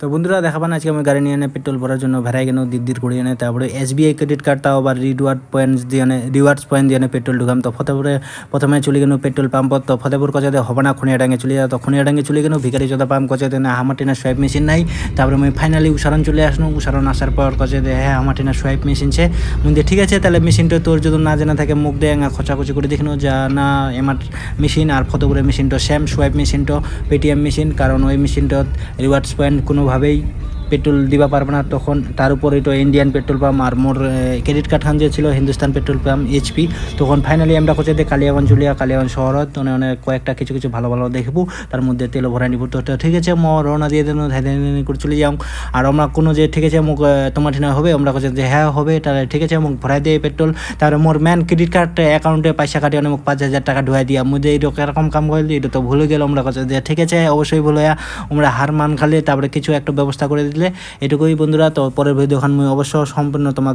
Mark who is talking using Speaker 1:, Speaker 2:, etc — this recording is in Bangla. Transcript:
Speaker 1: তো বন্ধুরা দেখাবান আজকে আমি গাড়ি নিয়ে এনে পেট্রোল ভরার জন্য ভেড়াই কেন দিদির করে এনে তারপরে SBI ক্রেডিট কার্ডটাও আবার রিওয়ার্ডস পয়েন্ট দিয়ে পেট্রোল ঢুকাম। তো প্রথমে চলে গেল পেট্রোল পাম্পত। তো ফতেপুর কচাতে হবে না, খুনিয়াডাঙ্গে চলে যাও। তো খুনিয়াডাঙ্গে চলে গেল ভিকারি চোদা পাম্প কচাতে না হামাটিনা সোয়াইপ মেশিন নাই। তারপরে আমি ফাইনালি উসারণ চলে আসলো। উসারণ আসার পর কচাতে হ্যাঁ হামাটিনা সোয়াইপ মেশিন ছে মুন্দে ঠিক আছে, তাহলে মেশিনটা তোর যদি না জানা থাকে মুখ দিয়ে খচাখচি করে দেখিনো যা না এমার মেশিন আর ফতেপুরের মেশিনটা সেম সোয়াইপ মেশিনটা পেটিএম মেশিন, কারণ ওই মেশিনটা রিওয়ার্ডস পয়েন্ট কোনোভাবেই পেট্রোল দিবা পারবে না। তখন তার উপর এটা ইন্ডিয়ান পেট্রোল পাম্প আর মোর ক্রেডিট কার্ড খান যে ছিল হিন্দুস্তান পেট্রোল পাম্প HP। তখন ফাইনালি আমরা কোচে দিয়ে কালিয়াগঞ্জ শহরত অনেক কয়েকটা কিছু ভালো দেখবো, তার মধ্যে তেল ভরাই নিব। তো ঠিক আছে রওনা দিয়ে দেন করে চলে যাও। আর আমরা কোনো যে ঠিক আছে মুখ তোমার ঠিনা হবে, আমরা কোচে যে হ্যাঁ হবে, তাহলে ঠিক আছে মুখ ভরাই দিয়ে পেট্রোল। তারপরে মোর ম্যান ক্রেডিট কার্ড অ্যাকাউন্টে পয়সা কাটিয়ে মুখ 5,000 টাকা ঢুয়াই দিয়া মুঝে এইরকম এরকম কাম করলি, এটা তো ভুলে গেল। আমরা কোচে যে ঠিক আছে অবশ্যই ভুলে আমরা হার মান খালে তারপরে কিছু একটা ব্যবস্থা করে দিলে এটুকুই বন্ধুরা। তো পরের ভিডিও খান অবশ্য সম্পূর্ণ তোমাকে